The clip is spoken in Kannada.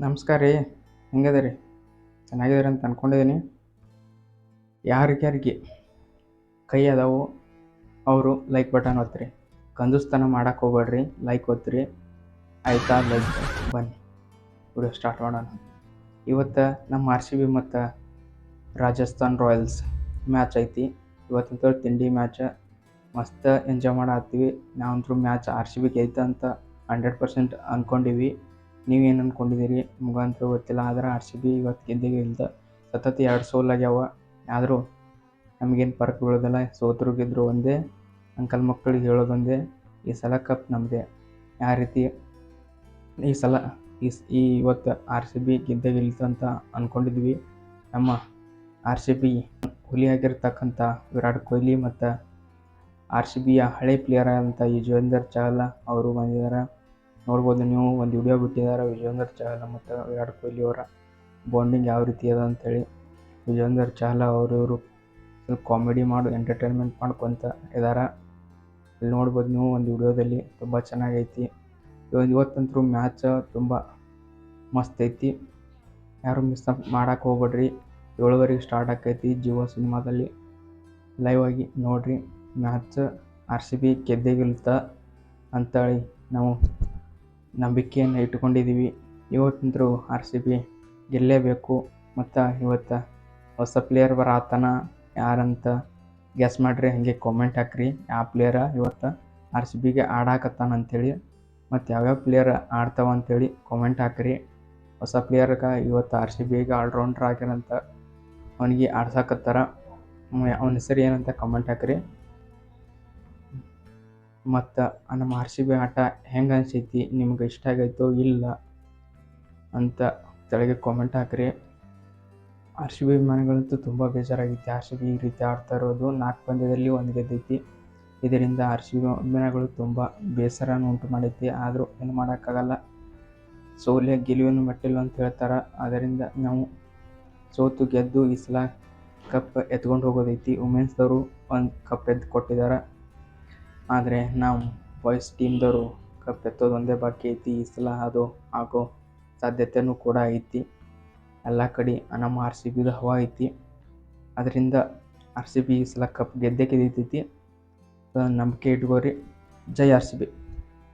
ನಮಸ್ಕಾರ ರೀ. ಹೆಂಗದ ರೀ? ಚೆನ್ನಾಗಿದ್ದೀರಿ ಅಂತ ಅಂದ್ಕೊಂಡಿದ್ದೀನಿ. ಯಾರಿಗೆ ಕೈ ಅದಾವು ಅವರು ಲೈಕ್ ಬಟನ್ ಒತ್ತಿರಿ. ಕಂಜೂಸ್ತನ ಮಾಡಕ್ಕೆ ಹೋಗ್ಬೇಡ್ರಿ, ಲೈಕ್ ಒತ್ತಿರಿ ಆಯಿತಾ? ಲೈಕ್ ಬನ್ನಿ ವಿಡಿಯೋ ಸ್ಟಾರ್ಟ್ ಮಾಡೋಣ. ಇವತ್ತು ನಮ್ಮ RCB ಮತ್ತು ರಾಜಸ್ಥಾನ್ ರಾಯಲ್ಸ್ ಮ್ಯಾಚ್ ಐತಿ. ಇವತ್ತಂತೂ ತಿಂಡಿ ಮ್ಯಾಚ್ ಮಸ್ತ್ ಎಂಜಾಯ್ ಮಾಡತ್ತೀವಿ. ನಾವಂತೂ ಮ್ಯಾಚ್ RCB ಗೆಲ್ತ ಅಂತ 100% ಅಂದ್ಕೊಂಡಿವಿ. ನೀವೇನು ಅಂದ್ಕೊಂಡಿದ್ದೀರಿ ನಮಗಂತೂ ಗೊತ್ತಿಲ್ಲ. ಆದರೆ RCB ಇವತ್ತು ಗೆದ್ದ ಸತತ 2 ಸೋಲಾಗ್ಯಾವ. ಆದರೂ ನಮಗೇನು ಫರ್ಕ್ ಬೀಳೋದಿಲ್ಲ. ಸೋತರು ಗೆದ್ದರು ಒಂದೇ. ಅಂಕಲ್ ಮಕ್ಕಳಿಗೆ ಹೇಳೋದೊಂದೇ, ಈ ಸಲ ಕಪ್ ನಮ್ಮದೇ. ಯಾವ ರೀತಿ ಈ ಸಲ ಇವತ್ತು RCB ಗೆಲ್ತಂತ ಅಂದ್ಕೊಂಡಿದ್ವಿ. ನಮ್ಮ RCB ಹುಲಿಯಾಗಿರ್ತಕ್ಕಂಥ ವಿರಾಟ್ ಕೊಹ್ಲಿ ಮತ್ತು RCBಯ ಹಳೆ ಪ್ಲೇಯರ್ ಆದಂಥ ಯುಜ್ವೇಂದ್ರ ಚಹಲ್ ಅವರು ಬಂದಿದ್ದಾರೆ. ನೋಡ್ಬೋದು ನೀವು, ಒಂದು ವಿಡಿಯೋ ಬಿಟ್ಟಿದ್ದಾರೆ ಯುಜ್ವೇಂದ್ರ ಚಹಲ್ ಮತ್ತು ವಿರಾಟ್ ಕೊಹ್ಲಿ ಅವರ ಬಾಂಡಿಂಗ್ ಯಾವ ರೀತಿ ಅದ ಅಂಥೇಳಿ. ಯುಜ್ವೇಂದ್ರ ಚಹಲ್ ಅವರು ಸ್ವಲ್ಪ ಕಾಮಿಡಿ ಎಂಟರ್ಟೈನ್ಮೆಂಟ್ ಮಾಡ್ಕೊತ ಇದ್ದಾರೆ. ಇಲ್ಲಿ ನೋಡ್ಬೋದು ನೀವು ಒಂದು ವಿಡಿಯೋದಲ್ಲಿ. ತುಂಬ ಚೆನ್ನಾಗೈತಿ. ಇವತ್ತಂತೂ ಮ್ಯಾಚ್ ತುಂಬ ಮಸ್ತ್ ಐತಿ. ಯಾರು ಮಿಸ್ ಮಾಡೋಕ್ಕೆ ಹೋಗ್ಬೇಡ್ರಿ. 7:00 ಸ್ಟಾರ್ಟ್ ಆಕೈತಿ ಜಿಯೋ ಸಿನಿಮಾದಲ್ಲಿ. ಲೈವ್ ಆಗಿ ನೋಡಿರಿ. ಮ್ಯಾಚ್ RCB ಗೆದ್ದೇ ಗೆಲ್ತಾ ಅಂತೇಳಿ ನಾವು ನಂಬಿಕೆಯನ್ನು ಇಟ್ಕೊಂಡಿದ್ದೀವಿ. ಇವತ್ತಂತೂ RCB ಗೆಲ್ಲೇಬೇಕು. ಮತ್ತು ಇವತ್ತು ಹೊಸ ಪ್ಲೇಯರ್ ಬರತ್ತಾನ, ಯಾರಂತ ಗೆಸ್ ಮಾಡಿರಿ. ಹಾಗೆ ಕಾಮೆಂಟ್ ಹಾಕ್ರಿ ಯಾವ ಪ್ಲೇಯರ ಇವತ್ತು RCBಗೆ ಆಡಾಕತ್ತಾನ ಅಂಥೇಳಿ, ಮತ್ತು ಯಾವ್ಯಾವ ಪ್ಲೇಯರ್ ಆಡ್ತಾವ ಅಂಥೇಳಿ ಕಾಮೆಂಟ್ ಹಾಕ್ರಿ. ಹೊಸ ಪ್ಲೇಯರ್ಗೆ ಇವತ್ತು RCBಗೆ ಆಲ್ರೌಂಡ್ರ್ ಆಗ್ಯಾರಂತ, ಅವನಿಗೆ ಆಡ್ಸಾಕತ್ತಾರ. ಅವನ ಹೆಸರು ಏನಂತ ಕಮೆಂಟ್ ಹಾಕ್ರಿ. ಮತ್ತು ನಮ್ಮ RCB ಆಟ ಹೆಂಗೆ ಅನಿಸೈತಿ, ನಿಮ್ಗೆ ಇಷ್ಟ ಆಗೈತೋ ಇಲ್ಲ ಅಂತ ತೆಳಗೆ ಕಾಮೆಂಟ್ ಹಾಕ್ರಿ. RCB ಅಭಿಮಾನಿಗಳಂತೂ ತುಂಬ ಬೇಜಾರಾಗೈತಿ. RCB ಈ ರೀತಿ ಆಡ್ತಾ ಇರೋದು. 4 ಪಂದ್ಯದಲ್ಲಿ 1 ಗೆದ್ದೈತಿ. ಇದರಿಂದ RCB ಅಭಿಮಾನಿಗಳು ತುಂಬ ಬೇಸರನ ಉಂಟು ಮಾಡೈತಿ. ಆದರೂ ಏನು ಮಾಡೋಕ್ಕಾಗಲ್ಲ. ಸೋಲೆ ಗೆಲುವಿನ ಮೆಟ್ಟಿಲು ಅಂತ ಹೇಳ್ತಾರೆ. ಅದರಿಂದ ನಾವು ಸೋತು ಗೆದ್ದು ಈ ಸಲ ಕಪ್ ಎತ್ಕೊಂಡು ಹೋಗೋದೈತಿ. ವುಮೆನ್ಸ್ದವರು 1 ಕಪ್ ಎದ್ದು ಕೊಟ್ಟಿದ್ದಾರೆ. ಆದರೆ ನಾವು ಬಾಯ್ಸ್ ಟೀಮ್ದವರು ಕಪ್ ಎತ್ತೋದು ಒಂದೇ ಬಾಕಿ ಐತಿ. ಈ ಸಲ ಅದು ಆಗೋ ಸಾಧ್ಯತೆಯೂ ಕೂಡ ಐತಿ. ಎಲ್ಲ ಕಡೆ ನಮ್ಮ RCBದು ಹವಾ ಐತಿ. ಅದರಿಂದ RCB ಈ ಸಲ ಕಪ್ ಗೆದ್ದೇ ಗೆದ್ದೈತಿ. ನಂಬಿಕೆ ಇಟ್ಕೋರಿ. ಜೈ RCB.